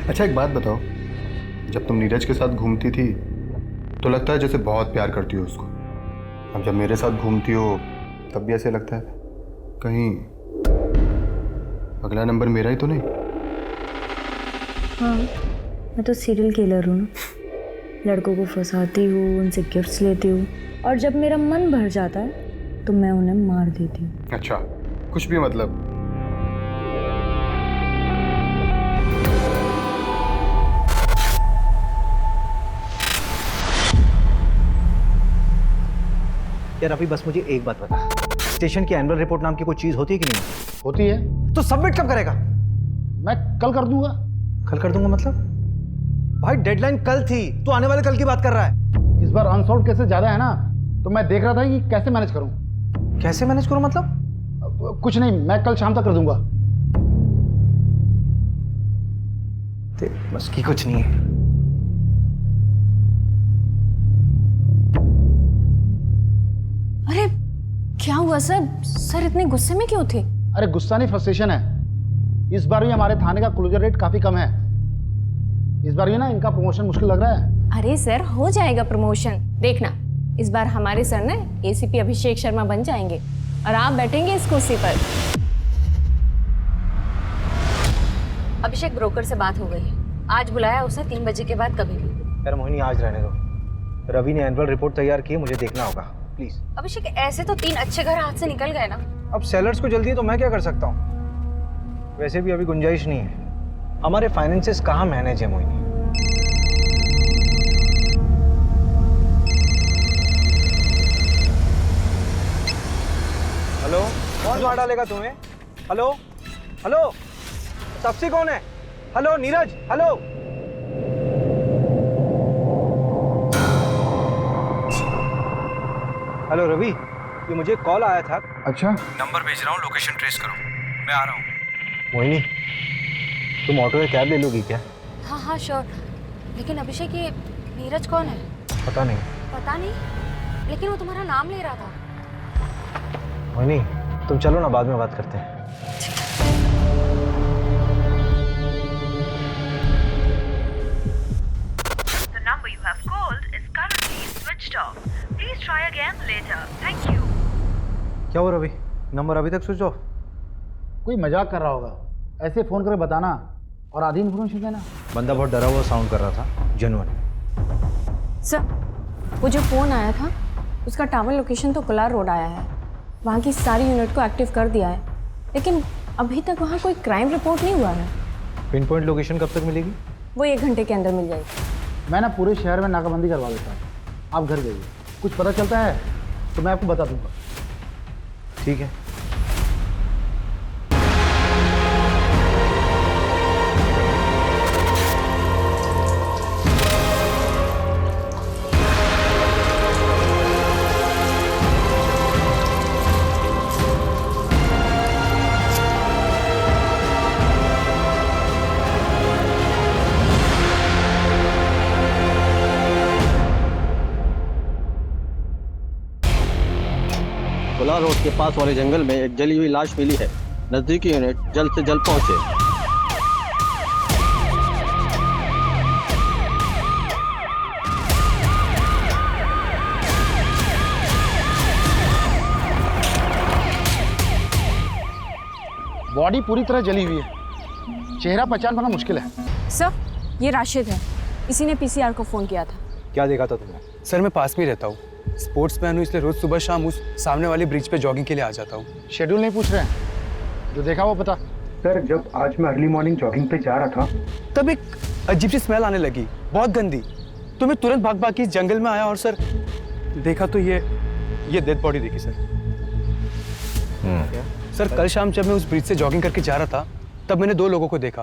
अच्छा एक बात बताओ, जब तुम नीरज के साथ घूमती थी तो लगता है जैसे बहुत प्यार करती हो उसको। अब जब मेरे साथ घूमती हो तब भी ऐसे लगता है कहीं अगला नंबर मेरा ही तो नहीं। हाँ, मैं तो सीरियल किलर हूँ ना। लड़कों को फंसाती हूँ, उनसे गिफ्ट्स लेती हूँ और जब मेरा मन भर जाता है तो मैं उन्हें मार देती हूँ। अच्छा, कुछ भी मतलब। यार अभी बस मुझे एक बात बता, स्टेशन की एनुअल रिपोर्ट नाम की कोई चीज होती है कि नहीं? होती है। तो सबमिट कब करेगा? मैं कल कर दूंगा। कल कर दूंगा मतलब? भाई डेडलाइन कल थी, तू आने वाले कल की बात कर रहा है। इस बार अनसॉल्व केसेस ज्यादा है ना, तो मैं देख रहा था कि कैसे मैनेज करूं। कैसे मैनेज करूं मतलब? कुछ नहीं, मैं कल शाम तक कर दूंगा। बस की कुछ नहीं है। अरे क्या हुआ सर? सर इतने गुस्से में क्यों थे? अरे गुस्सा नहीं, फ्रस्ट्रेशन है। इस बार भी हमारे थाने का क्लोजर रेट काफी कम है। इस बार भी ना इनका प्रमोशन मुश्किल लग रहा है। अरे सर हो जाएगा प्रमोशन, देखना इस बार हमारे सर ना एसीपी अभिषेक शर्मा बन जाएंगे और आप बैठेंगे इस कुर्सी पर। अभिषेक ब्रोकर से बात हो गई है, आज बुलाया उसने 3 बजे के बाद कभी भी। यार मोहिनी आज रहने दो, रवि ने एनुअल रिपोर्ट तैयार की है, मुझे देखना होगा प्लीज। अभिषेक ऐसे तो 3 अच्छे घर हाथ से निकल गए ना। अब सेलर्स को जल्दी है तो मैं क्या कर सकता हूँ? वैसे भी अभी गुंजाइश नहीं है, हमारे फाइनेंसेस कहाँ मैनेज है मोहिनी। हेलो, कौन मार डालेगा तुम्हें? हेलो हेलो, तपसी कौन है? Hello Neeraj, hello. Hello Ravi, ये मुझे कॉल आया था। अच्छा, नंबर भेज रहा हूँ, लोकेशन ट्रेस करो, मैं आ रहा हूँ। मोहिनी, तुम ऑटो या कैब ले लोगी क्या? हाँ हाँ श्योर, लेकिन अभिषेक ये नीरज कौन है? पता नहीं। पता नहीं, लेकिन वो तुम्हारा नाम ले रहा था। मोहिनी तुम चलो ना, बाद में बात करते हैं। The number you have called is currently switched off. Please try again later. Thank you. क्या हो रवि, नंबर अभी तक स्विच ऑफ? कोई मजाक कर रहा होगा। ऐसे फोन करके बताना और आधी इन्फॉर्मेशन देना। बंदा बहुत डरा हुआ साउंड कर रहा था, जेन्युइन। सर वो जो फोन आया था उसका टावर लोकेशन तो कोलार रोड आया है, वहाँ की सारी यूनिट को एक्टिव कर दिया है, लेकिन अभी तक वहाँ कोई क्राइम रिपोर्ट नहीं हुआ है। पिन पॉइंट लोकेशन कब तक मिलेगी? वो 1 घंटे के अंदर मिल जाएगी। मैं ना पूरे शहर में नाकाबंदी करवा देता हूँ, आप घर जाइए। कुछ पता चलता है तो मैं आपको बता दूंगा। ठीक है। कोलार रोड के पास वाले जंगल में एक जली हुई लाश मिली है, नजदीकी यूनिट जल्द से जल्द पहुंचे। बॉडी पूरी तरह जली हुई है, चेहरा पहचान पाना मुश्किल है। सर ये राशिद है, इसी ने पीसीआर को फोन किया था। क्या देखा था तुमने? सर मैं पास में ही रहता हूँ, स्पोर्ट्स मैन हूँ, इसलिए रोज सुबह शाम उस सामने वाली ब्रिज पे जॉगिंग के लिए आ जाता हूँ। शेड्यूल नहीं पूछ रहे हैं, जो देखा वो पता। सर जब आज मैं अर्ली मॉर्निंग जॉगिंग पे जा रहा था तब एक अजीब सी स्मेल आने लगी, बहुत गंदी। तो मैं तुरंत भाग भाग के इस जंगल में आया और सर देखा तो ये डेड बॉडी देखी सर। सर कल शाम जब मैं उस ब्रिज से जॉगिंग करके जा रहा था तब मैंने 2 लोगों को देखा।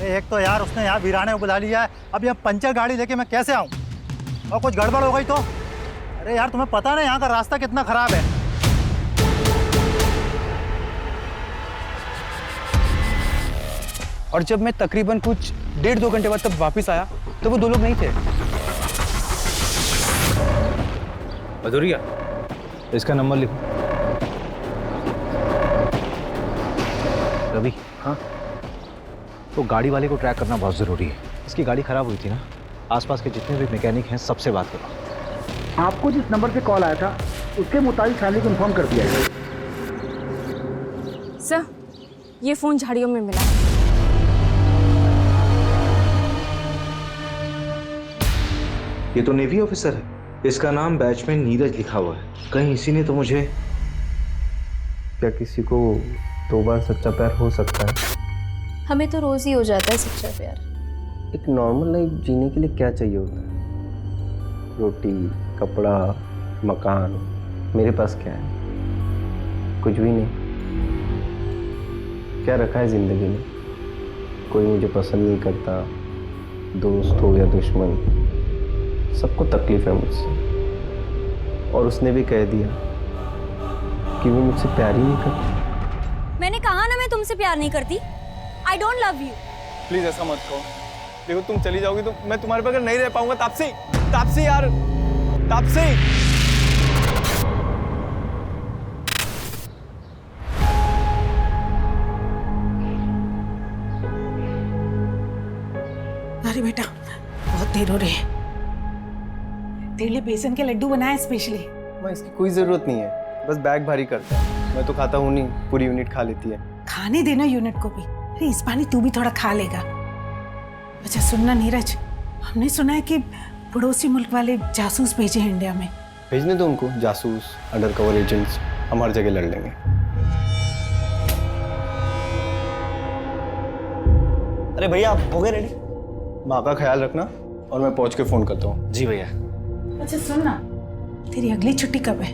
एक तो यार उसने यहाँ वीराने को बुला लिया है, अब यहाँ पंचर गाड़ी लेके मैं कैसे आऊँ? और कुछ गड़बड़ हो गई तो? अरे यार तुम्हें पता ना यहाँ का रास्ता कितना खराब है। और जब मैं तकरीबन कुछ 1.5-2 घंटे बाद तब वापस आया तो वो 2 लोग नहीं थे। भदौरिया, इसका नंबर लिखो। रवि, हाँ तो गाड़ी वाले को ट्रैक करना बहुत ज़रूरी है। इसकी गाड़ी ख़राब हुई थी ना, आसपास के जितने भी मैकेनिक हैं सबसे बात करो। आपको जिस नंबर से कॉल आया था उसके मुताबिक फैमिली को इन्फॉर्म कर दिया है। सर, ये फ़ोन झाड़ियों में मिला। ये तो नेवी ऑफिसर है, इसका नाम बैच में नीरज लिखा हुआ है। कहीं इसी ने तो मुझे। क्या किसी को 2 बार सच्चा प्यार हो सकता है? हमें तो रोज ही हो जाता है सच्चा प्यार। एक नॉर्मल लाइफ जीने के लिए क्या चाहिए होता है? रोटी, कपड़ा, मकान। मेरे पास क्या है? कुछ भी नहीं। क्या रखा है ज़िंदगी में? कोई मुझे पसंद नहीं करता, दोस्त हो या दुश्मन, सबको तकलीफ है मुझसे। और उसने भी कह दिया कि वो मुझसे प्यार ही नहीं करती। मैंने कहा ना मैं तुमसे प्यार नहीं करती। I don't love you. Please ऐसा मत कहो। देखो तुम चली जाओगी तो मैं तुम्हारे बगैर नहीं रह पाऊंगा। तापसी, तापसी यार, तापसी। अरे बेटा, बहुत देर हो रही है। तेरे लिए बेसन के लड्डू बनाए स्पेशली। मैं इसकी कोई जरूरत नहीं है, बस बैग भारी करता है। मैं तो खाता हूँ नहीं, पूरी यूनिट खा लेती है। खाने देना यूनिट को भी। अरे इस बार तू भी थोड़ा खा लेगा। अच्छा सुनना नीरज, हमने सुना है कि पड़ोसी मुल्क वाले जासूस भेजे हैं इंडिया में। भेजने दो उनको, जासूस, अंडर कवर एजेंट्स, हम हर जगह लड़ लेंगे। अरे भैया, आप हो गए रेडी? माँ का ख्याल रखना और मैं पहुंच के फोन करता हूँ। जी भैया। अच्छा सुनना, तेरी अगली छुट्टी कब है?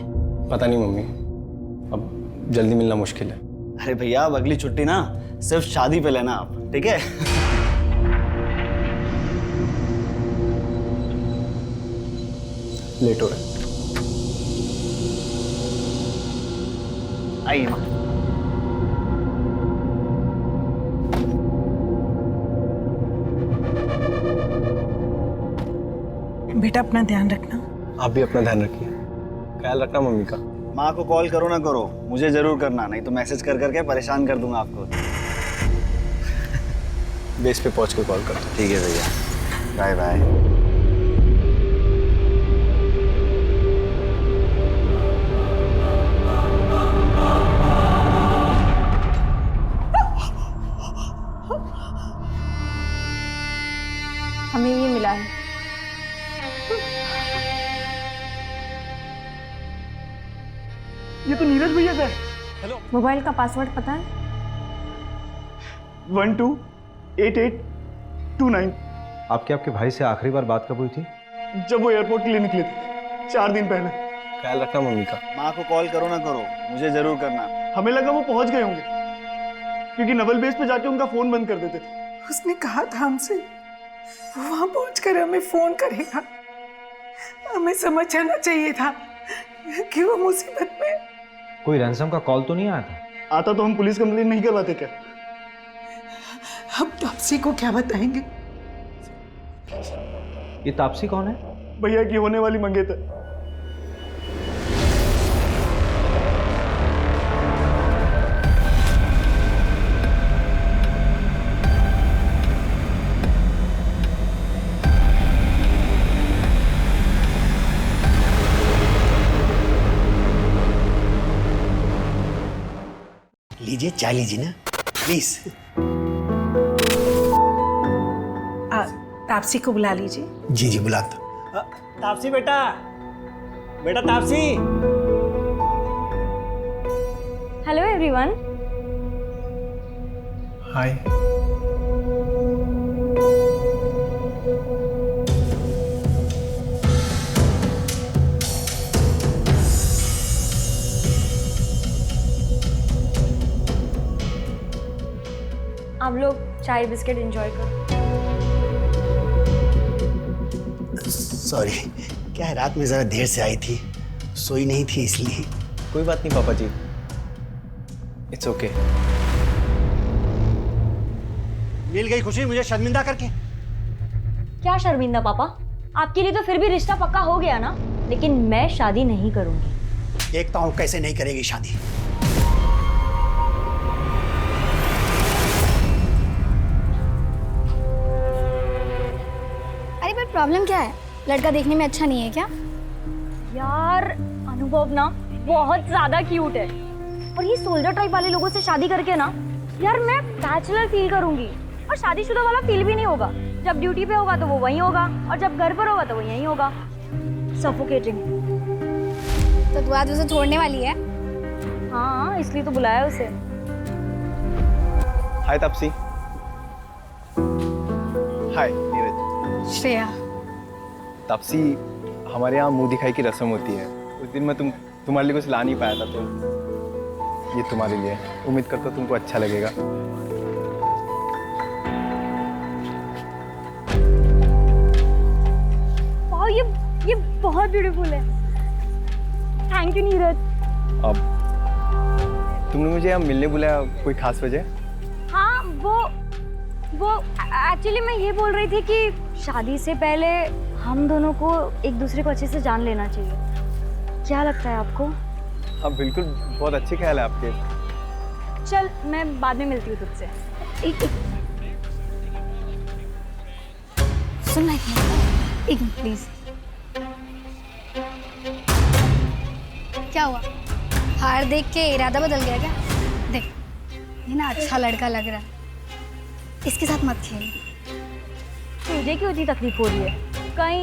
पता नहीं मम्मी, अब जल्दी मिलना मुश्किल है। अरे भैया, अब अगली छुट्टी ना सिर्फ शादी पे लेना आप, ठीक है? लेट हो रहा है। आइए माँ। बेटा अपना ध्यान रखना। आप भी अपना ध्यान रखिए, ख्याल रखना मम्मी का। माँ को कॉल करो ना करो, मुझे जरूर करना, नहीं तो मैसेज कर करके परेशान कर दूंगा आपको। बेस पे पहुंच के कॉल करता हूँ। ठीक है भैया, बाय बाय। हमें ये मिला है। ये तो नीरज भैया का है। मोबाइल का पासवर्ड पता है? 128829। आपके भाई से आखिरी बार बात कब हुई थी? जब वो एयरपोर्ट के लिए निकले थे 4 दिन पहले। ख्याल रखना मम्मी का। माँ को कॉल करो ना करो, मुझे जरूर करना। हमें लगा वो पहुंच गए होंगे, क्योंकि नवल बेस पे जाके उनका फोन बंद कर देते थे। उसने कहा था हमसे वो वहां पहुंचकर हमें फोन करेगा। हमें समझ आना चाहिए था कि वो मुसीबत में। कोई रैंसम का कॉल तो नहीं आया था? आता तो हम पुलिस कंप्लेंट नहीं करवाते क्या? अब तापसी को क्या बताएंगे? ये तापसी कौन है? भैया की होने वाली मंगेतर। लीजिए, चाय लीजिए ना प्लीज। तापसी को बुला लीजिए। जी जी बुलाता। तापसी बेटा, बेटा तापसी। Hello everyone. हाय। आप लोग चाय बिस्किट एंजॉय करो। सॉरी, क्या है रात में जरा देर से आई थी, सोई नहीं थी इसलिए। कोई बात नहीं पापा जी, इट्स ओके। मिल गई खुशी मुझे शर्मिंदा करके। क्या शर्मिंदा पापा? आपके लिए तो फिर भी रिश्ता पक्का हो गया ना, लेकिन मैं शादी नहीं करूंगी। देखता हूँ कैसे नहीं करेगी शादी। प्रॉब्लम क्या है? लड़का देखने में अच्छा नहीं है क्या? यार अनुभव ना बहुत ज्यादा क्यूट है, और ये सोल्जर टाइप वाले लोगों से शादी करके ना यार मैं बैचलर फील करूंगी, और शादीशुदा वाला फील भी नहीं होगा। जब ड्यूटी पे होगा तो वो वहीं होगा, और जब घर पर होगा तो वो यहीं होगा। सफोकेटिंग। तो तू आज उसे छोड़ने वाली है? हाँ, इसलिए तो बुलाया उसे। हाय तापसी। हाय नीरज। श्रेया। तापसी, हमारे यहाँ मुंह दिखाई की रस्म होती है। उस दिन मैं तुम्हारे लिए कुछ ला नहीं पाया था, तो ये तुम्हारे लिए है। उम्मीद करता हूँ तुमको अच्छा लगेगा। वाह, ये बहुत ब्यूटीफुल है। Thank you Neeraj. अब तुमने मुझे यहाँ मिलने बुलाया, कोई खास वजह? हाँ, वो एक्चुअली मैं ये बोल रही थी कि शादी से पहले हम दोनों को एक दूसरे को अच्छे से जान लेना चाहिए। क्या लगता है आपको? हाँ बिल्कुल, बहुत अच्छे ख्याल है आपके। चल, मैं बाद में मिलती हूँ तुझसे। सुनना एक मिनट प्लीज। क्या हुआ? हार देख के इरादा बदल गया क्या? देख, ये ना अच्छा लड़का लग रहा है, इसके साथ मत खेल। तुझे क्यों इतनी तकलीफ हो रही है? कहीं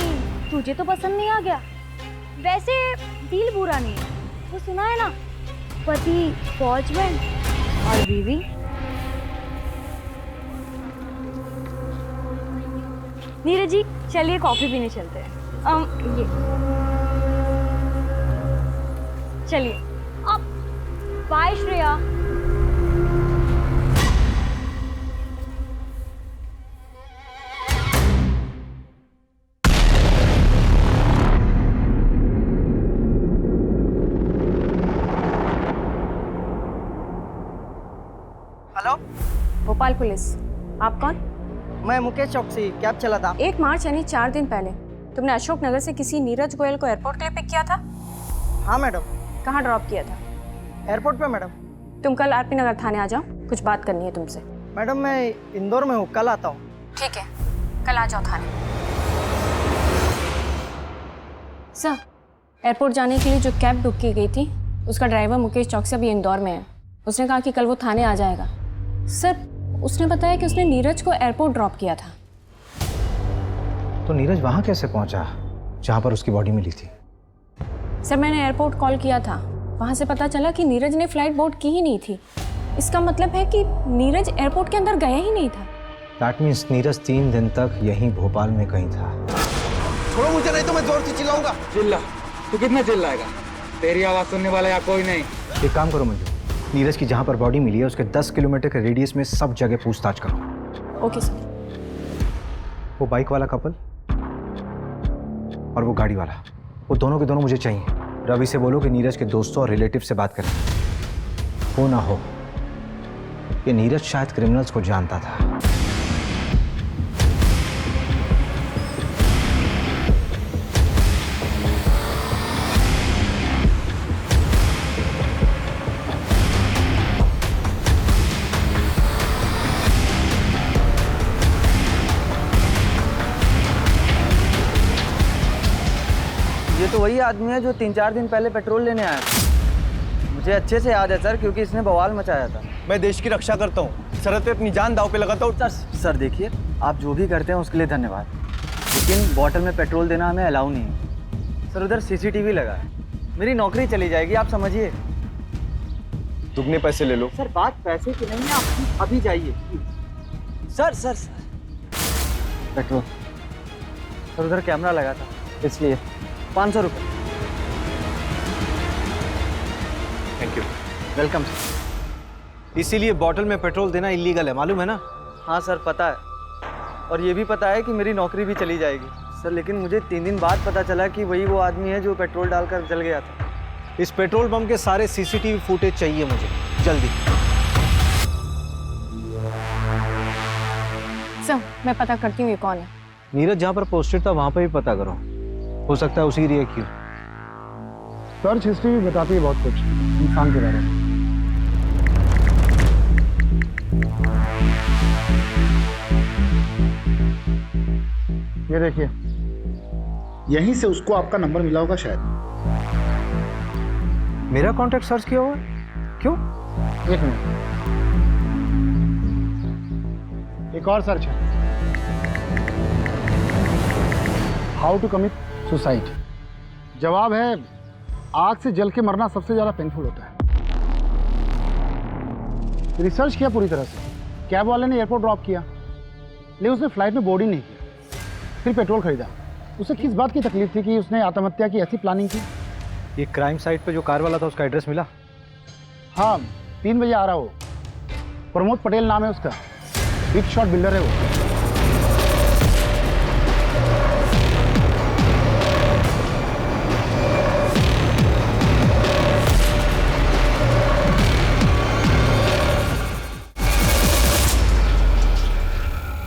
तुझे तो पसंद नहीं आ गया? वैसे दिल बुरा नहीं है, वो सुना है ना, पति फौज में और बीवी। नीरज जी, चलिए कॉफी पीने चलते हैं। ये चलिए। अब bye Shreya. Hello, Bhopal police. आप कौन? मैं मुकेश चौकसी, कैब चला था। 1 मार्च यानी 4 दिन पहले तुमने अशोक नगर से किसी नीरज गोयल को एयरपोर्ट के लिए पिक किया था? हाँ मैडम। कहाँ ड्रॉप किया था? एयरपोर्ट पे मैडम। तुम कल आरपी नगर थाने आ जाओ, कुछ बात करनी है तुमसे। मैडम मैं इंदौर में हूँ, कल आता हूँ। ठीक है, कल आ जाओ थाने। सर, एयरपोर्ट जाने के लिए जो कैब बुक की गई थी उसका ड्राइवर मुकेश चौकसी अभी इंदौर में है। उसने कहा कि कल वो थाने आ जाएगा। सर, उसने बताया कि उसने नीरज को एयरपोर्ट ड्रॉप किया था। तो नीरज वहाँ कैसे पहुँचा जहाँ पर उसकी बॉडी मिली थी? सर, मैंने एयरपोर्ट कॉल किया था, वहाँ से पता चला कि नीरज ने फ्लाइट बोर्ड की ही नहीं थी। इसका मतलब है कि नीरज एयरपोर्ट के अंदर गया ही नहीं था। दैट मीन्स नीरज 3 दिन तक यहीं भोपाल में कहीं था। छोड़ो मुझे, नहीं तो मैं जोर से चिल्लाऊंगा। चिल्ला? तू कितना चिल्लाएगा? तेरी आवाज सुनने वाला या कोई नहीं। एक काम करो मंजू, नीरज की जहाँ पर बॉडी मिली है उसके 10 किलोमीटर के रेडियस में सब जगह पूछताछ करो। Okay sir. वो बाइक वाला कपल और वो गाड़ी वाला, वो दोनों के दोनों मुझे चाहिए। रवि से बोलो कि नीरज के दोस्तों और रिलेटिव से बात करें। हो ना हो ये नीरज शायद क्रिमिनल्स को जानता था। ये तो वही आदमी है जो 3-4 दिन पहले पेट्रोल लेने आया था। मुझे अच्छे से याद है सर, क्योंकि इसने बवाल मचाया था। मैं देश की रक्षा करता हूँ, सरहद पे अपनी जान दांव पे लगाता हूँ। सर देखिए, आप जो भी करते हैं उसके लिए धन्यवाद, लेकिन बॉटल में पेट्रोल देना हमें अलाउ नहीं है। सर उधर CCTV लगा है, मेरी नौकरी चली जाएगी, आप समझिए। दुगने पैसे ले लो। सर बात पैसे की नहीं है, आप अभी जाइए। Sir petrol. सर उधर कैमरा लगा था, इसलिए 500 रुपये। Thank you. Welcome sir. इसीलिए बॉटल में पेट्रोल देना इलीगल है, मालूम है ना? हाँ सर पता है, और ये भी पता है कि मेरी नौकरी भी चली जाएगी। सर लेकिन मुझे 3 दिन बाद पता चला कि वही वो आदमी है जो पेट्रोल डालकर जल गया था। इस पेट्रोल पंप के सारे CCTV फुटेज चाहिए मुझे, जल्दी। सर, मैं पता करती हूँ ये कौन है। नीरज जहाँ पर पोस्टेड था वहाँ पर भी पता करो, हो सकता है उसी रिएक्ट क्यों। सर्च हिस्ट्री भी बताती है बहुत कुछ इंसान के बारे में। ये देखिए, यहीं से उसको आपका नंबर मिला होगा शायद। मेरा कॉन्टैक्ट सर्च किया हुआ? क्यों? एक मिनट, एक और सर्च है, हाउ टू कमिट सुसाइड। जवाब है, आग से जल के मरना सबसे ज़्यादा पेनफुल होता है। रिसर्च किया पूरी तरह से, कैब वाले ने एयरपोर्ट ड्रॉप किया, लेकिन उसने फ्लाइट में बोर्ड ही नहीं किया, फिर पेट्रोल खरीदा। उसे किस बात की तकलीफ थी कि उसने आत्महत्या की ऐसी प्लानिंग की? ये क्राइम साइट पे जो कार वाला था उसका एड्रेस मिला? हाँ, 3 बजे आ रहा हो। प्रमोद पटेल नाम है उसका, बिग शॉट बिल्डर है वो।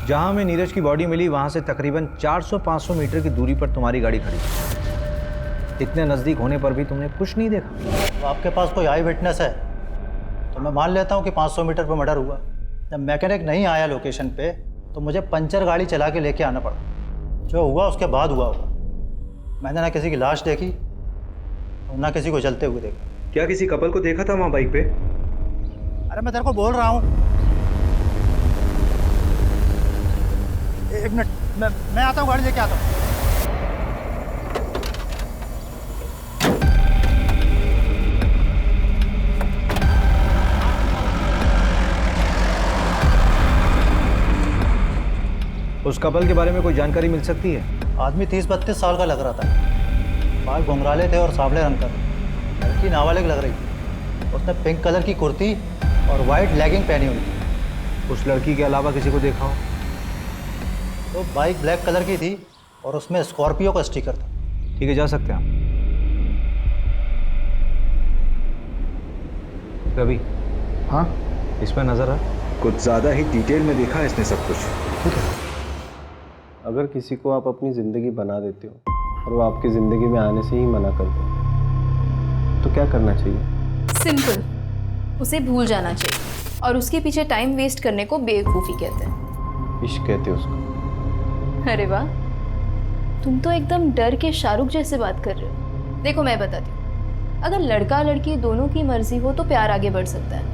जहां हमें नीरज की बॉडी मिली वहां से तकरीबन 400-500 मीटर की दूरी पर तुम्हारी गाड़ी खड़ी थी। इतने नज़दीक होने पर भी तुमने कुछ नहीं देखा? तो आपके पास कोई आई विटनेस है तो मैं मान लेता हूँ कि 500 मीटर पर मर्डर हुआ। जब मैकेनिक नहीं आया लोकेशन पे तो मुझे पंचर गाड़ी चला के लेके आना पड़ा। जो हुआ उसके बाद हुआ होगा। मैंने ना किसी की लाश देखी और ना किसी को जलते हुए देखा। क्या किसी कपल को देखा था वहाँ बाइक पे? अरे मैं तेरे को बोल रहा हूँ, एक मिनट, मैं आता हूँ, गाड़ी लेके आता हूँ। उस कपल के बारे में कोई जानकारी मिल सकती है? आदमी 30-32 साल का लग रहा था, बाल घुंघराले थे और सांवले रंग का। लड़की नाबालिग लग रही थी। उसने पिंक कलर की कुर्ती और वाइट लेगिंग पहनी हुई थी। उस लड़की के अलावा किसी को देखा हो? तो बाइक ब्लैक कलर की थी और उसमें स्कॉर्पियो का स्टिकर था। ठीक है, जा सकते हैं हम। रवि। हाँ, इसमें नजर है कुछ ज़्यादा ही डिटेल में देखा है इसने सब कुछ। ठीक है। अगर किसी को आप अपनी ज़िंदगी बना देते हो और वो आपकी ज़िंदगी में आने से ही मना कर दे तो क्या करना चाहिए? सिंपल, उसे भूल जाना चाहिए और उसके पीछे टाइम वेस्ट करने को बेवकूफ़ी कहते हैं। इश्क कहते हैं उसको। अरे वाह, तुम तो एकदम डर के शाहरुख जैसे बात कर रहे हो। देखो मैं बताती हूँ, अगर लड़का लड़की दोनों की मर्जी हो तो प्यार आगे बढ़ सकता है।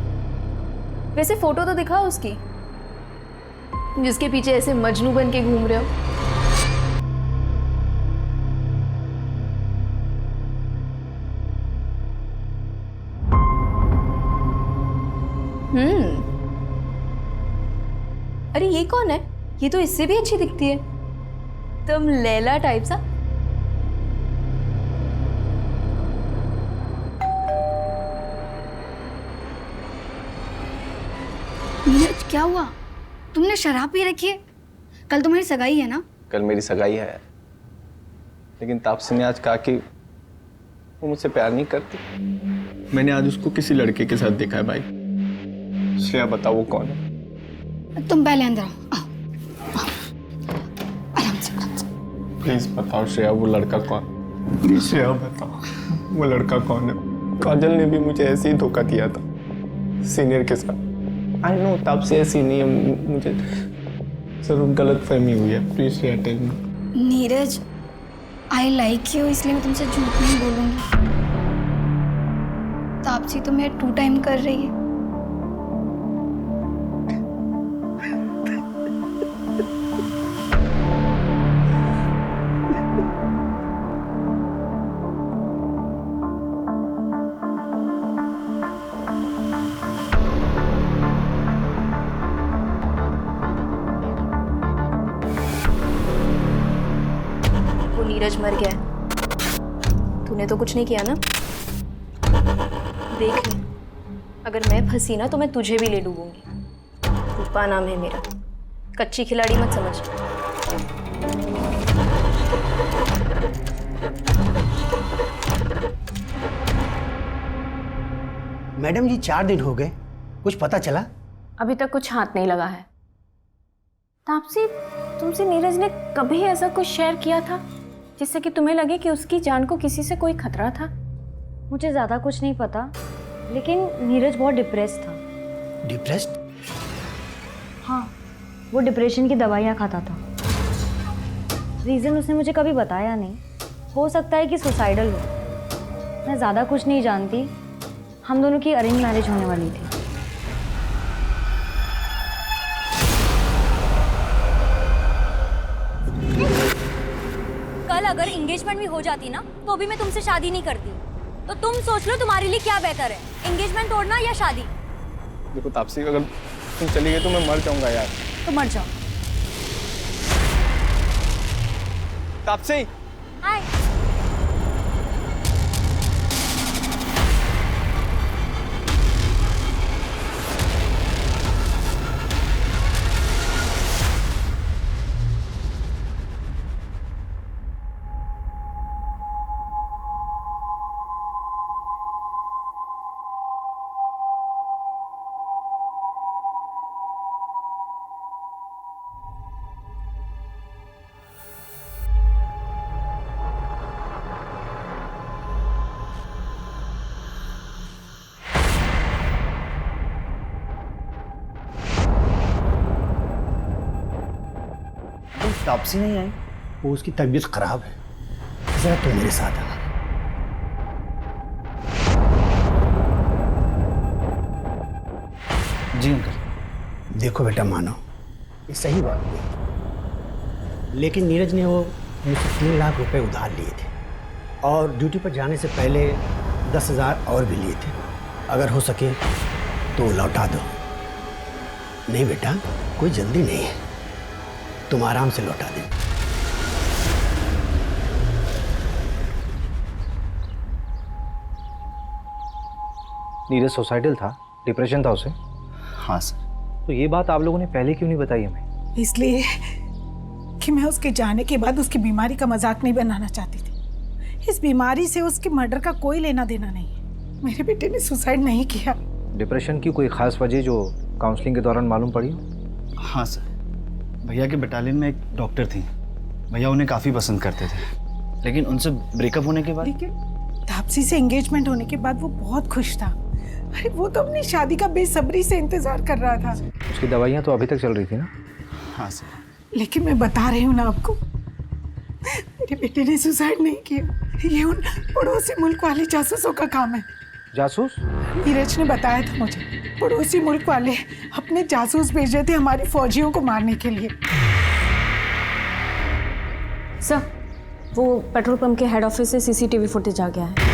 वैसे फोटो तो दिखाओ उसकी, जिसके पीछे ऐसे मजनू बन के घूम रहे हो। अरे ये कौन है? ये तो इससे भी अच्छी दिखती है, तुम लैला टाइप सा। नीरज, क्या हुआ? तुमने शराब पी रखी है? कल तुम्हारी सगाई है ना? कल मेरी सगाई है, लेकिन तापसी ने आज कहा कि वो मुझसे प्यार नहीं करती। मैंने आज उसको किसी लड़के के साथ देखा है भाई। श्रेया, बताओ वो कौन है? तुम पहले अंदर आओ। आराम से। प्लीज बताओ श्रेया, वो लड़का कौन? प्लीज श्रेया बताओ, वो लड़का कौन है? काजल ने भी मुझे ऐसे ही धोखा दिया था, सीनियर के साथ। आई नो तापसी ऐसी नहीं है, मुझे जरूर गलत फहमी हुई है। Please Shreya tell me. Neeraj, I like you, इसलिए मैं तुमसे झूठ नहीं बोलूंगी। तापसी तो मेरा 2 टाइम कर रही है। नीरज मर गया है, तूने तो कुछ नहीं किया ना? देख ले, अगर मैं फंसी ना तो मैं तुझे भी ले डूबूंगी। रूपा नाम है मेरा, कच्ची खिलाड़ी मत समझ। मैडम जी 4 दिन हो गए, कुछ पता चला? अभी तक कुछ हाथ नहीं लगा है। तापसी, तुमसे नीरज ने कभी ऐसा कुछ शेयर किया था जिससे कि तुम्हें लगे कि उसकी जान को किसी से कोई खतरा था? मुझे ज़्यादा कुछ नहीं पता, लेकिन नीरज बहुत डिप्रेस था। डिप्रेस्ड? हाँ, वो डिप्रेशन की दवाइयाँ खाता था। रीज़न उसने मुझे कभी बताया नहीं, हो सकता है कि सुसाइडल हो। मैं ज़्यादा कुछ नहीं जानती, हम दोनों की अरेंज मैरिज होने वाली थी। कल अगर एंगेजमेंट भी हो जाती ना तो भी मैं तुमसे शादी नहीं करती। तो तुम सोच लो तुम्हारे लिए क्या बेहतर है, एंगेजमेंट तोड़ना या शादी। देखो तापसी, अगर तुम चली गई तो मैं मर जाऊंगा यार। तो मर जाओ। तापसी, हाय। तापसी नहीं आई, वो उसकी तबीयत खराब है। जरा तुम मेरे साथ आना। जी अंकल। देखो बेटा, मानो ये सही बात नहीं, लेकिन नीरज ने वो मुझसे 3 लाख रुपए उधार लिए थे और ड्यूटी पर जाने से पहले 10,000 और भी लिए थे। अगर हो सके तो लौटा दो। नहीं बेटा, कोई जल्दी नहीं है, तुम आराम से लौटा दे। नीरज सुसाइडल था, डिप्रेशन था उसे? हाँ सर। तो ये बात आप लोगों ने पहले क्यों नहीं बताई हमें? इसलिए कि मैं उसके जाने के बाद उसकी बीमारी का मजाक नहीं बनाना चाहती थी। इस बीमारी से उसके मर्डर का कोई लेना देना नहीं है। मेरे बेटे ने सुसाइड नहीं किया। डिप्रेशन की कोई खास वजह जो काउंसलिंग के दौरान मालूम पड़ी हो? हाँ सर, भैया के बटालियन में एक डॉक्टर थी, भैया उन्हें काफ़ी पसंद करते थे, लेकिन उनसे ब्रेकअप होने के बाद। लेकिन तापसी से एंगेजमेंट होने के बाद वो बहुत खुश था। अरे वो तो अपनी शादी का बेसब्री से इंतजार कर रहा था। उसकी दवाइयाँ तो अभी तक चल रही थी ना? हाँ सर। लेकिन मैं बता रही हूँ ना आपको, मेरे बेटे ने सुसाइड नहीं किया। ये उन पड़ोसी मुल्क वाले जासूसों का काम है। जासूस? नीरज ने बताया था मुझे, पड़ोसी मुल्क वाले अपने जासूस भेजे थे हमारी फौजियों को मारने के लिए। सर, वो पेट्रोल पंप के हेड ऑफिस से सीसीटीवी फुटेज आ गया है।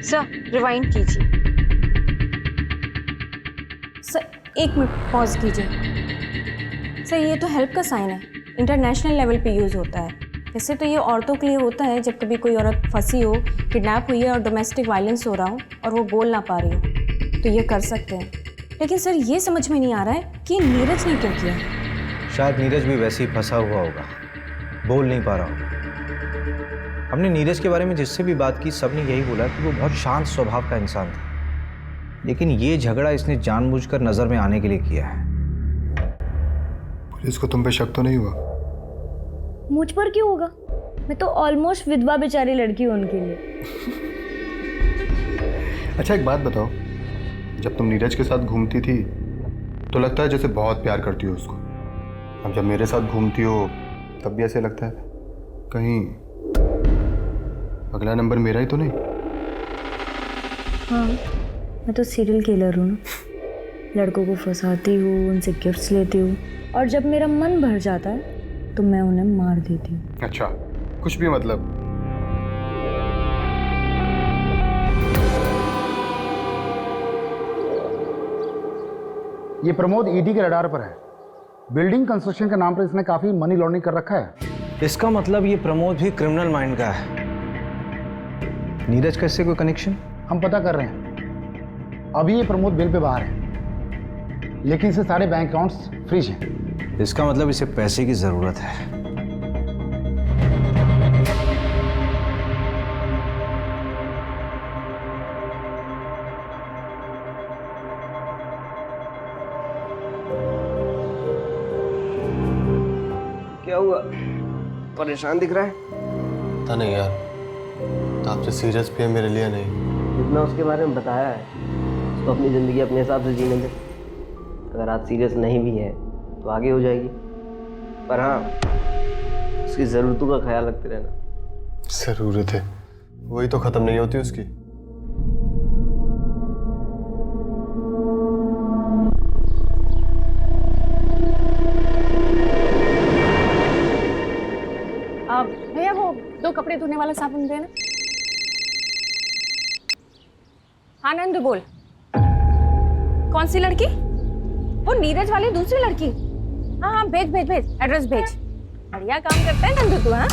सर, रिवाइंड कीजिए। सर, 1 मिनट पॉज कीजिए। सर, ये तो हेल्प का साइन है, इंटरनेशनल लेवल पे यूज़ होता है। वैसे तो ये औरतों के लिए होता है जब कभी कोई औरत फंसी हो, किडनैप हुई है और डोमेस्टिक वायलेंस हो रहा हो और वो बोल ना पा रही हो, तो ये कर सकते हैं। लेकिन सर, ये समझ में नहीं आ रहा है कि नीरज ने क्यों किया। शायद नीरज भी वैसे ही फंसा हुआ होगा, बोल नहीं पा रहा होगा। हमने नीरज के बारे में जिससे भी बात की, सबने यही बोला कि वो बहुत शांत स्वभाव का इंसान था, लेकिन ये झगड़ा इसने जानबूझकर नजर में आने के लिए किया है। पुलिस को तुम पे शक तो नहीं हुआ? मुझ पर क्यों होगा? मैं तो ऑलमोस्ट विधवा बेचारी लड़की हूँ उनके लिए। अच्छा एक बात बताओ, जब तुम नीरज के साथ घूमती थी तो लगता है जैसे बहुत प्यार करती हो उसको। अब जब मेरे साथ घूमती हो तब भी ऐसे लगता है कहीं अगला नंबर मेरा ही तो नहीं। हाँ, मैं तो सीरियल किलर हूँ ना। लड़कों को फंसाती हूँ, उनसे गिफ्ट्स लेती हूँ और जब मेरा मन भर जाता है तो मैं उन्हें मार देती हूँ। अच्छा, कुछ भी मतलब? ये प्रमोद ईडी के रडार पर है। बिल्डिंग कंस्ट्रक्शन के नाम पर इसने काफी मनी लॉन्ड्रिंग कर रखा है। इसका मतलब ये प्रमोद भी क्रिमिनल माइंड का है। नीरज का इससे कोई कनेक्शन? हम पता कर रहे हैं। अभी ये प्रमोद बेल पे बाहर है, लेकिन इसे सारे बैंक अकाउंट्स फ्रीज हैं। इसका मतलब इसे पैसे की जरूरत है। क्या हुआ? परेशान दिख रहा है। पता नहीं यार, तो आपसे सीरियस भी है मेरे लिए नहीं। जितना उसके बारे में बताया है उसको अपनी ज़िंदगी अपने हिसाब से जीने दे। अगर आज सीरियस नहीं भी है तो आगे हो जाएगी, पर हाँ उसकी ज़रूरतों का ख्याल रखते रहना। ज़रूरत है वही तो ख़त्म नहीं होती उसकी। भैया वो 2 कपड़े धोने वाला साबुन देना। हाँ नंद बोल। कौन सी लड़की? वो नीरज वाली दूसरी लड़की। हाँ हाँ भेज भेज भेज, एड्रेस भेज। बढ़िया काम करता है नंदू तू। हाँ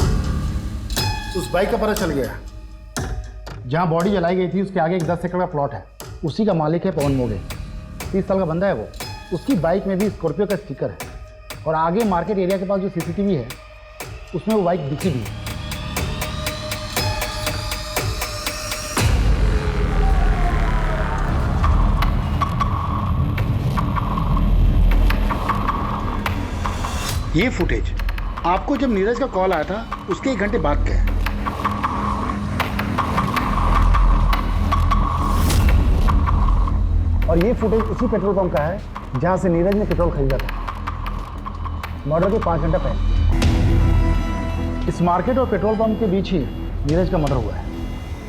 उस बाइक का पता चल गया। जहाँ बॉडी जलाई गई थी उसके आगे एक 10 एकड़ का प्लॉट है। उसी का मालिक है पवन मोगे। 30 साल का बंदा है वो। उसकी बाइक में भी स्कॉर्पियो का स्टिकर है और आगे मार्केट एरिया के पास जो CCTV है उसमें वो बाइक दिखी भी है। ये फुटेज आपको जब नीरज का कॉल आया था उसके 1 घंटे बाद का है। और ये फुटेज उसी पेट्रोल पंप का है जहां से नीरज ने पेट्रोल खरीदा था मर्डर के 5 घंटा पहले। इस मार्केट और पेट्रोल पंप के बीच ही नीरज का मर्डर हुआ है।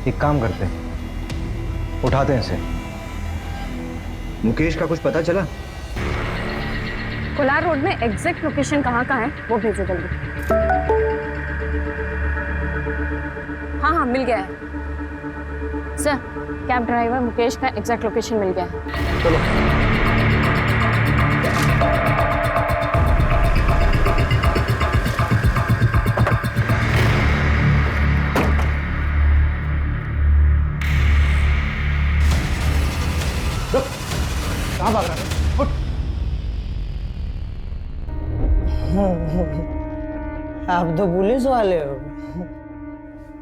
एक काम करते हैं, उठाते हैं इसे। मुकेश का कुछ पता चला? कोलार रोड में एग्जैक्ट लोकेशन कहाँ का है वो भेजो जल्दी। हाँ हाँ मिल गया है सर। कैब ड्राइवर मुकेश का एग्जैक्ट लोकेशन मिल गया है। चलो कहाँ भाग रहा है? आप तो पुलिस वाले हो।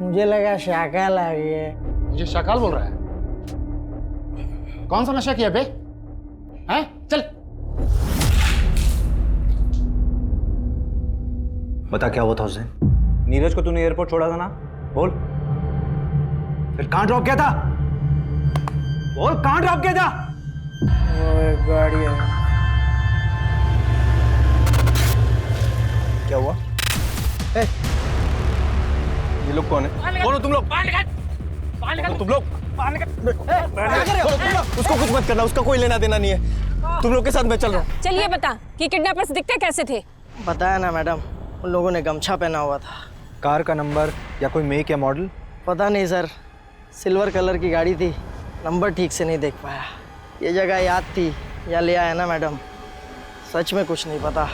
मुझे लगा शाकाल आ गए। मुझे शाकाल बोल रहा है? कौन सा नशा किया बे? हैं? चल। बता क्या हुआ था उसे? नीरज को तूने एयरपोर्ट छोड़ा था ना? बोल। फिर कहाँ ड्रॉप किया था? बोल कहाँ ड्रॉप किया था? वो एक गाड़ी है। क्या हुआ? ये लोग कौन है? कौन हो तुम लोग? तुम लोग उसको कुछ मत करना, उसका कोई लेना देना नहीं है। तुम लोग के साथ मैं चल रहा हूँ। चलिए बता कि किडनैपर्स दिखते कैसे थे? बताया ना मैडम, उन लोगों ने गमछा पहना हुआ था। कार का नंबर या कोई मेक या मॉडल? पता नहीं सर, सिल्वर कलर की गाड़ी थी, नंबर ठीक से नहीं देख पाया। ये जगह याद थी या ले आया ना मैडम, सच में कुछ नहीं पता।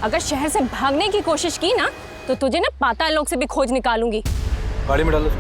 अगर शहर से भागने की कोशिश की ना तो तुझे ना पाताल लोक से भी खोज निकालूंगी। गाड़ी में डालो।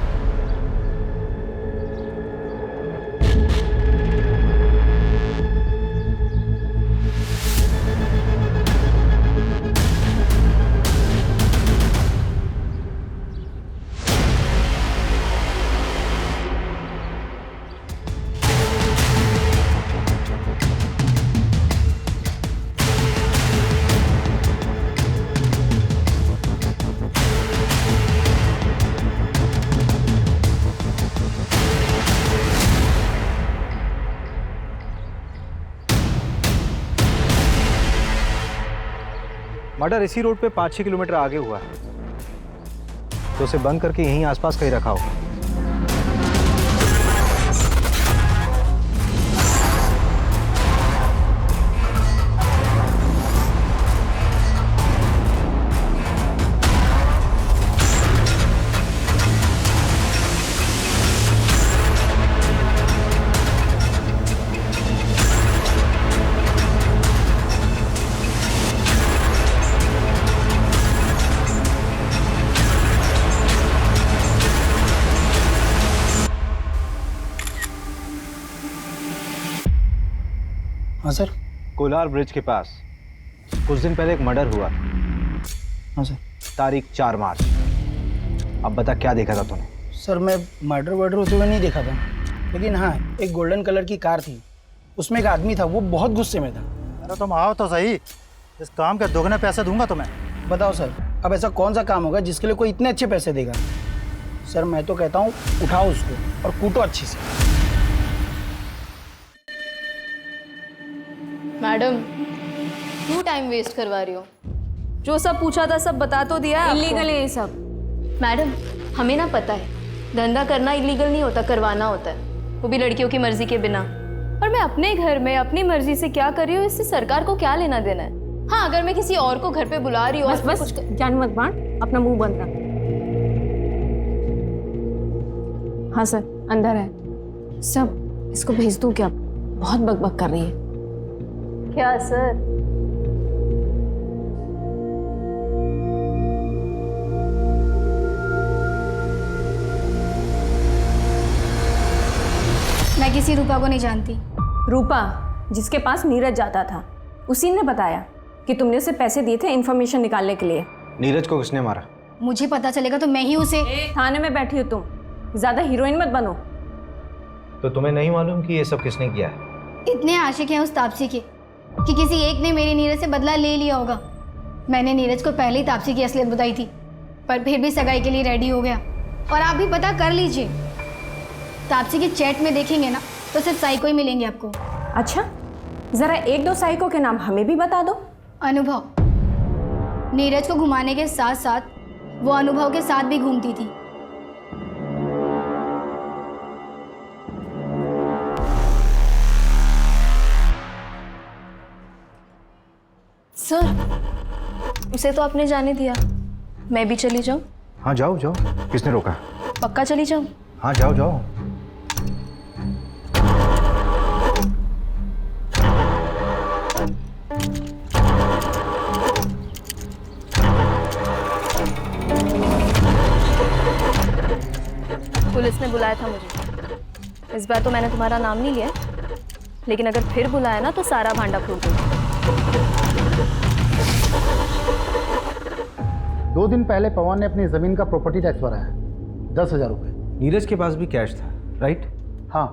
मर्डर इसी रोड पे 5-6 किलोमीटर आगे हुआ है, तो उसे बंद करके यहीं आसपास कहीं रखा होगा। हाँ सर। कोलार ब्रिज के पास कुछ दिन पहले एक मर्डर हुआ। हाँ सर। तारीख 4 मार्च। अब बता क्या देखा था तूने? सर मैं मर्डर वर्डर होते हुए नहीं देखा था, लेकिन हाँ एक गोल्डन कलर की कार थी, उसमें एक आदमी था, वो बहुत गुस्से में था। अरे तुम आओ तो सही, इस काम के दोगुने पैसे दूंगा तुम्हें। बताओ सर। अब ऐसा कौन सा काम होगा जिसके लिए कोई इतने अच्छे पैसे देगा? सर मैं तो कहता हूँ उठाओ उसको और कूटो अच्छे से। मैडम क्यों टाइम वेस्ट करवा रही हो? जो सब पूछा था सब बता तो दिया है। इलीगल है ये सब। मैडम हमें ना पता है धंधा करना इलीगल नहीं होता, करवाना होता है, वो भी लड़कियों की मर्जी के बिना। और मैं अपने घर में अपनी मर्जी से क्या कर रही हूँ इससे सरकार को क्या लेना देना है? हाँ अगर मैं किसी और को घर पे बुला रही हूँ बस बस जान मत बांट, अपना मुंह बंद रख। हाँ सर अंदर है सब, इसको भेज दूँ क्या? बहुत बकबक कर रही है। क्या सर? मैं किसी रूपा को नहीं जानती। रूपा जिसके पास नीरज जाता था, उसी ने बताया कि तुमने उसे पैसे दिए थे इन्फॉर्मेशन निकालने के लिए। नीरज को किसने मारा? मुझे पता चलेगा तो मैं ही उसे। थाने में बैठी हो तुम, ज्यादा हीरोइन मत बनो। तो तुम्हें नहीं मालूम कि ये सब किसने किया है? इतने आशिक हैं उस तापसी के कि किसी एक ने मेरे नीरज से बदला ले लिया होगा। मैंने नीरज को पहले ही तापसी की असलियत बताई थी, पर फिर भी सगाई के लिए रेडी हो गया। और आप भी पता कर लीजिए, तापसी की चैट में देखेंगे ना तो सिर्फ साइको ही मिलेंगे आपको। अच्छा जरा एक दो साइको के नाम हमें भी बता दो। अनुभव, नीरज को घुमाने के साथ साथ वो अनुभव के साथ भी घूमती थी। सर उसे तो आपने जाने दिया, मैं भी चली जाऊं? हाँ जाओ जाओ, किसने रोका? पक्का चली जाऊं? हाँ जाओ जाओ। पुलिस ने बुलाया था मुझे। इस बार तो मैंने तुम्हारा नाम नहीं लिया, लेकिन अगर फिर बुलाया ना तो सारा भांडा फूट दूंगा। 2 दिन पहले पवन ने अपनी जमीन का प्रॉपर्टी टैक्स भरा है, 10,000 रुपये। नीरज के पास भी कैश था, राइट? हाँ,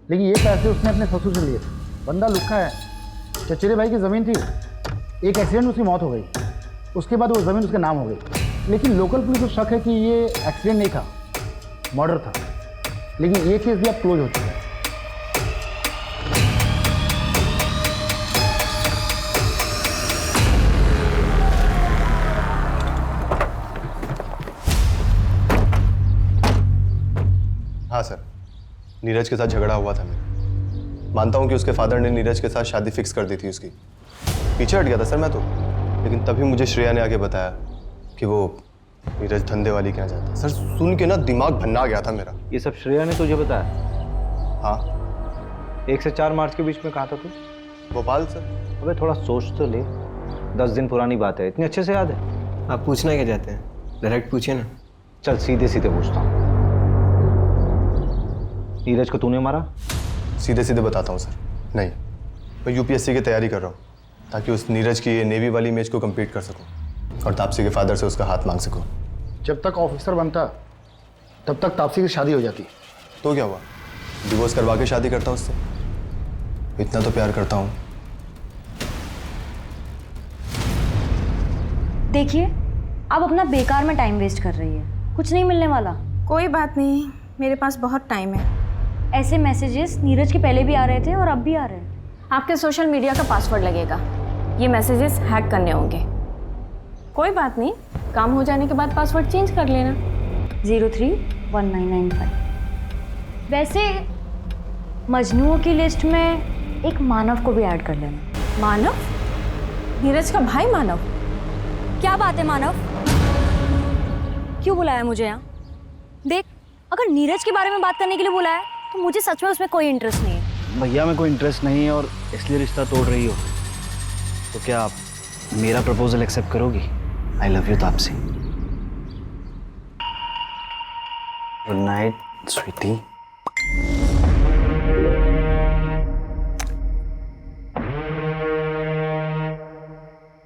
लेकिन ये पैसे उसने अपने ससुर से लिए थे। बंदा लुक्खा है। चचेरे भाई की ज़मीन थी, एक एक्सीडेंट में उसकी मौत हो गई, उसके बाद वो ज़मीन उसके नाम हो गई। लेकिन लोकल पुलिस को शक है कि ये एक्सीडेंट नहीं था, मर्डर था। लेकिन ये केस भी अब क्लोज हो चुका है। हाँ सर, नीरज के साथ झगड़ा हुआ था मेरा। मानता हूँ कि उसके फादर ने नीरज के साथ शादी फिक्स कर दी थी उसकी। पीछे हट गया था सर मैं तो, लेकिन तभी मुझे श्रेया ने आके बताया कि वो नीरज धंधे वाली के यहाँ जाता है। सर सुन के ना दिमाग भन्ना गया था मेरा। ये सब श्रेया ने तुझे बताया? हाँ। 1 से 4 मार्च के बीच में कहा था तू? भोपाल सर। अबे थोड़ा सोच तो ले, 10 दिन पुरानी बात है, इतनी अच्छे से याद है? आप पूछना क्या चाहते हैं? डायरेक्ट पूछिए ना। चल सीधे सीधे पूछता हूँ, नीरज को तूने मारा? सीधे सीधे बताता हूँ सर, नहीं। मैं यूपीएससी की तैयारी कर रहा हूँ ताकि उस नीरज की नेवी वाली इमेज को कंप्लीट कर सकूँ और तापसी के फादर से उसका हाथ मांग सकूँ। जब तक ऑफिसर बनता तब तक तापसी की शादी हो जाती। तो क्या हुआ, डिवोर्स करवा के शादी करता उससे? इतना तो प्यार करता हूँ। देखिए आप अपना बेकार में टाइम वेस्ट कर रही है, कुछ नहीं मिलने वाला। कोई बात नहीं, मेरे पास बहुत टाइम है। ऐसे मैसेजेस नीरज के पहले भी आ रहे थे और अब भी आ रहे हैं। आपके सोशल मीडिया का पासवर्ड लगेगा, ये मैसेजेस हैक करने होंगे। कोई बात नहीं, काम हो जाने के बाद पासवर्ड चेंज कर लेना। 031995। वैसे मजनुओं की लिस्ट में एक मानव को भी ऐड कर लेना। मानव? नीरज का भाई मानव? क्या बात है मानव, क्यों बुलाया मुझे यहाँ? देख अगर नीरज के बारे में बात करने के लिए बुलाया तो मुझे सच में उसमें कोई इंटरेस्ट नहीं है। भैया में कोई इंटरेस्ट नहीं है और इसलिए रिश्ता तोड़ रही हो, तो क्या आप मेरा प्रपोजल एक्सेप्ट करोगी? I love you Taapsee. Good night sweetie.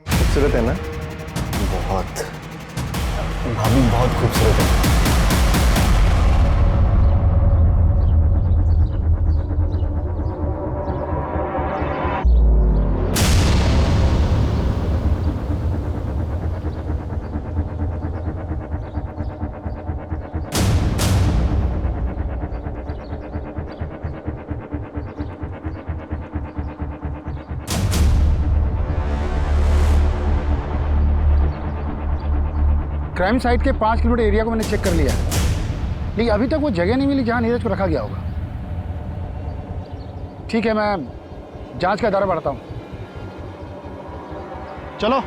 खूबसूरत है ना? बहुत। भाभी बहुत खूबसूरत है। क्राइम साइट के 5 किलोमीटर एरिया को मैंने चेक कर लिया है, लेकिन अभी तक वो जगह नहीं मिली जहाँ नीरज को रखा गया होगा। ठीक है, मैं जांच का दायरा बढ़ाता हूँ। चलो।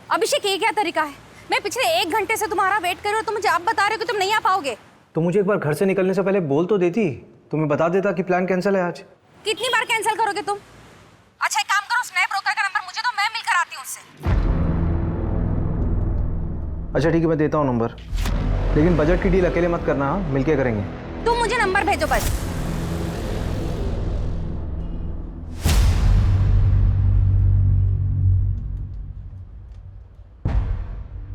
अभिषेक, ये क्या तरीका है? मैं पिछले 1 घंटे से तुम्हारा वेट कर रही हूँ, तुम मुझे अब बता रहे हो कि तुम नहीं आ पाओगे। तो मुझे एक बार घर से निकलने से पहले बोल तो देती, तुम्हें बता देता कि प्लान कैंसिल है आज। कितनी बार कैंसिल करोगे तुम? अच्छा एक काम करो, स्नैप ब्रोकर का नंबर मुझे दो, मैं मिलकर आती हूँ उससे। अच्छा ठीक है, मैं देता हूँ नंबर, लेकिन बजट की डील अकेले मत करना, हाँ? मिलके करेंगे। तुम मुझे नंबर भेजो बस।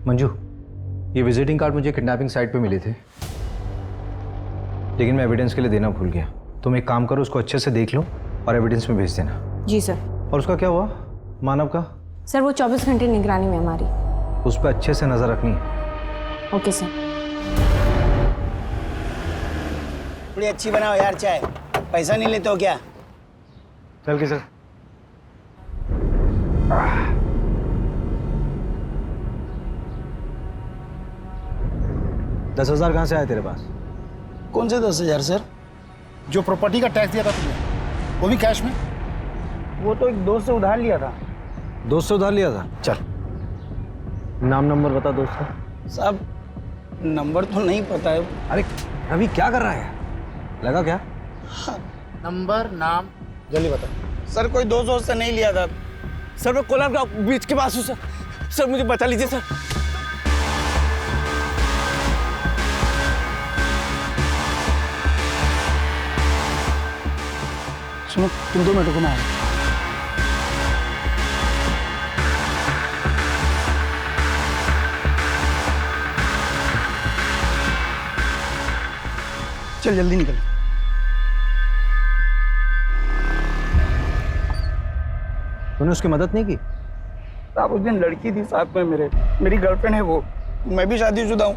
मंजू, ये विजिटिंग कार्ड मुझे किडनैपिंग साइट पे मिले थे, लेकिन मैं एविडेंस के लिए देना भूल गया। तुम एक काम करो, उसको अच्छे से देख लो और एविडेंस में भेज देना। जी सर। और उसका क्या हुआ, मानव का? सर वो 24 घंटे निगरानी में हमारी। उस पर अच्छे से नजर रखनी है। Okay sir. थोड़ी अच्छी बनाओ यार चाय, पैसा नहीं लेते हो क्या? चल के सर। 10,000 कहाँ से आए तेरे पास? कौन से 10,000 सर? जो प्रॉपर्टी का टैक्स दिया था तुमने, वो भी कैश में? वो तो एक दोस्त से उधार लिया था। दोस्त से उधार लिया था? चल नाम नंबर बता दोस्त का। साहब नंबर तो नहीं पता है। अरे अभी क्या कर रहा है, लगा क्या? नंबर नाम जल्दी बता। सर कोई दोस्त से नहीं लिया था सर, मैं कोलार का बीच के पास हूँ सर। सर मुझे बचा लीजिए सर। सुनो, तुम 2 मिनट को मैं आया। चल जल्दी निकल। तूने उसकी मदद नहीं की? साहब उस दिन लड़की थी साथ में मेरी गर्लफ्रेंड है वो, मैं भी शादीशुदा हूँ,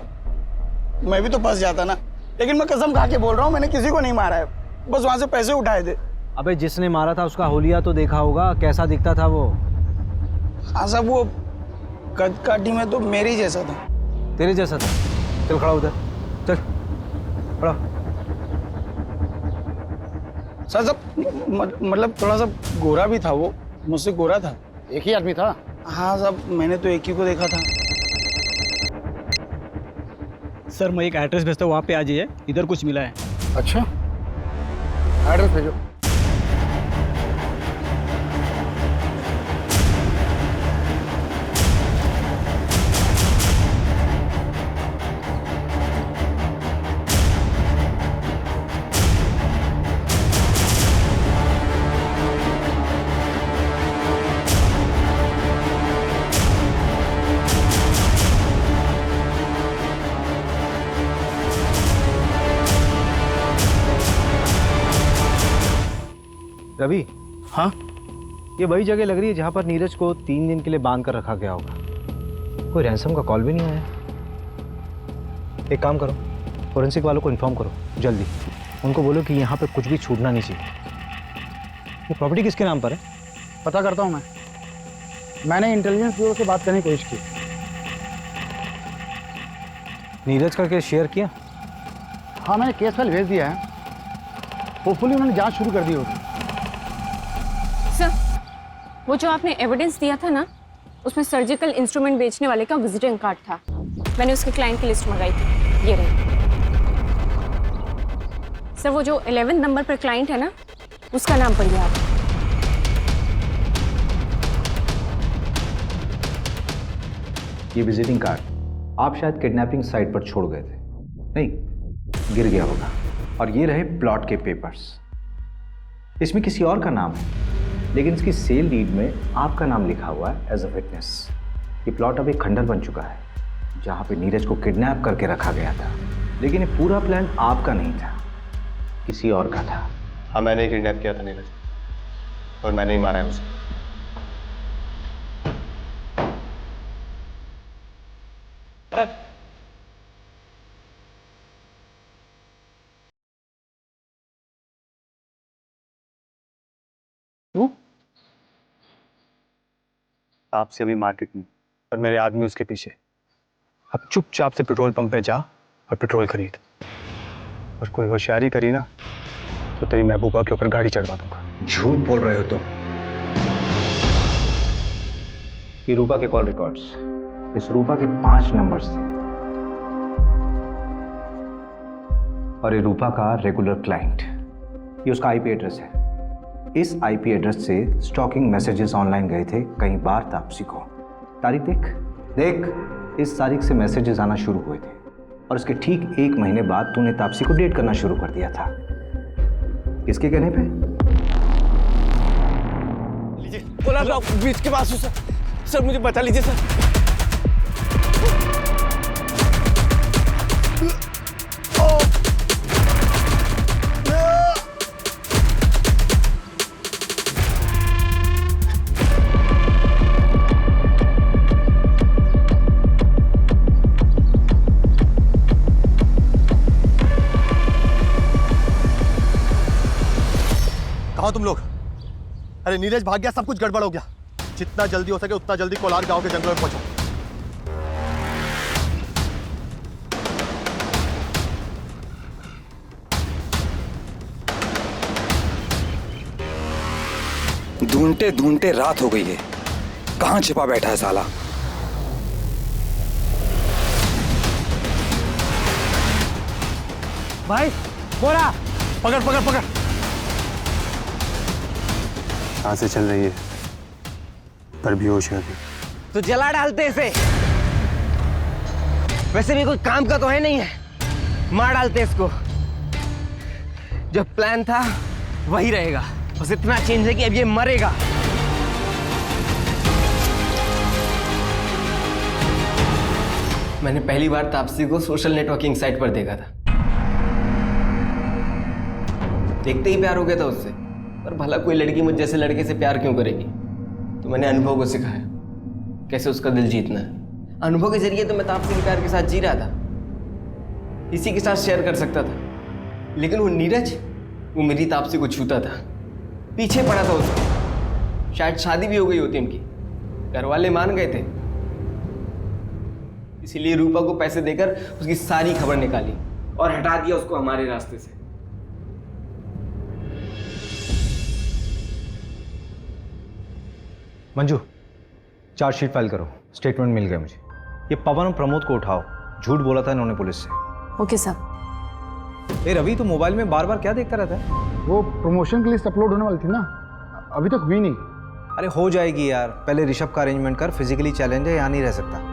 मैं भी तो फंस जाता ना। लेकिन मैं कसम खा के बोल रहा हूँ, मैंने किसी को नहीं मारा है, बस वहां से पैसे उठाए थे। अबे जिसने मारा था उसका होलिया तो देखा होगा, कैसा दिखता था वो? हाँ साहब, वो कद काठी में तो मेरे जैसा था। तेरे जैसा था? चल खड़ा उधर, चल खड़ा। सर सब मतलब थोड़ा सा गोरा भी था वो, मुझसे गोरा था। एक ही आदमी था? हाँ साहब, मैंने तो एक ही को देखा था। सर मैं एक एड्रेस भेजता हूँ, वहाँ पे आ जाइए, इधर कुछ मिला है। अच्छा, एड्रेस भेजो। रवि, हाँ? ये वही जगह लग रही है जहाँ पर नीरज को 3 दिन के लिए बांध कर रखा गया होगा। कोई रैंसम का कॉल भी नहीं आया। एक काम करो, फोरेंसिक वालों को इन्फॉर्म करो जल्दी, उनको बोलो कि यहाँ पे कुछ भी छूटना नहीं चाहिए। ये प्रॉपर्टी किसके नाम पर है? पता करता हूँ मैं। मैंने इंटेलिजेंस ब्यूरो से बात करने की कोशिश की। नीरज का केस शेयर किया? हाँ, मैंने केस फाइल भेज दिया है, होपफुली उन्होंने जांच शुरू कर दी होगी। सर वो जो आपने एविडेंस दिया था ना, उसमें सर्जिकल इंस्ट्रूमेंट बेचने वाले का विजिटिंग कार्ड था। मैंने उसके क्लाइंट की लिस्ट मंगाई थी, ये रही। सर वो जो 11 नंबर पर क्लाइंट है ना, उसका नाम पढ़िए आप। ये विजिटिंग कार्ड आप शायद किडनैपिंग साइट पर छोड़ गए थे, नहीं गिर गया होगा। और ये रहे प्लॉट के पेपर्स। इसमें किसी और का नाम है, लेकिन इसकी सेल डीड में आपका नाम लिखा हुआ है एज अ विटनेस। ये प्लॉट अब एक खंडर बन चुका है जहाँ पे नीरज को किडनैप करके रखा गया था, लेकिन ये पूरा प्लान आपका नहीं था, किसी और का था। हाँ, मैंने ही किडनैप किया था नीरज, और मैंने ही मारा है उसे। आपसे अभी मार्केट में, और मेरे आदमी उसके पीछे। अब चुपचाप से पेट्रोल पंप पे जा और पेट्रोल खरीद, और कोई होशियारी करी ना तो तेरी महबूबा के ऊपर गाड़ी चढ़वा दूंगा। झूठ बोल रहे हो तुम। ये रूपा के कॉल रिकॉर्ड्स, इस रूपा के 5 नंबर्स थे, और ये रूपा का रेगुलर क्लाइंट। ये उसका आईपी एड्रेस है। इस आईपी एड्रेस से स्टॉकिंग मैसेजेस ऑनलाइन गए थे कई बार तापसी को। तारीख देख, इस तारीख से मैसेजेस आना शुरू हुए थे, और इसके ठीक 1 महीने बाद तूने तापसी को डेट करना शुरू कर दिया था। किसके कहने पे? बोला बीच के पास हूँ सर, मुझे बचा लीजिए सर। कहाँ तुम लोग? अरे नीरज भाग गया, सब कुछ गड़बड़ हो गया। जितना जल्दी हो सके उतना जल्दी कोलार गांव के जंगलों में पहुंचो। ढूंढते ढूंढते रात हो गई है, कहां छिपा बैठा है साला? भाई बोला, पकड़ पकड़ पकड़। कहां से चल रही है? पर बेहोश है अभी। तो जला डालते इसे। वैसे भी कोई काम का तो है नहीं है, मार डालते इसको। जो प्लान था वही रहेगा, बस इतना चेंज है कि अब ये मरेगा। मैंने पहली बार तापसी को सोशल नेटवर्किंग साइट पर देखा था। देखते ही प्यार हो गया था उससे। पर भला कोई लड़की मुझ जैसे लड़के से प्यार क्यों करेगी? तो मैंने अनुभव को सिखाया कैसे उसका दिल जीतना है। अनुभव के जरिए तो मैं तापसी के प्यार के साथ जी रहा था, इसी के साथ शेयर कर सकता था। लेकिन वो नीरज, वो मेरी तापसी को छूता था, पीछे पड़ा था उसका। शायद शादी भी हो गई होती उनकी, घर वाले मान गए थे। इसीलिए रूपा को पैसे देकर उसकी सारी खबर निकाली और हटा दिया उसको हमारे रास्ते से। मंजू, चार्जशीट फाइल करो। स्टेटमेंट मिल गया मुझे। ये पवन और प्रमोद को उठाओ, झूठ बोला था इन्होंने पुलिस से। ओके साहब। ए रवि, तो मोबाइल में बार बार क्या देखता रहता है? वो प्रमोशन की लिस्ट अपलोड होने वाली थी ना, अभी तक हुई नहीं। अरे हो जाएगी यार, पहले ऋषभ का अरेंजमेंट कर। फिजिकली चैलेंज है, यहाँ नहीं रह सकता।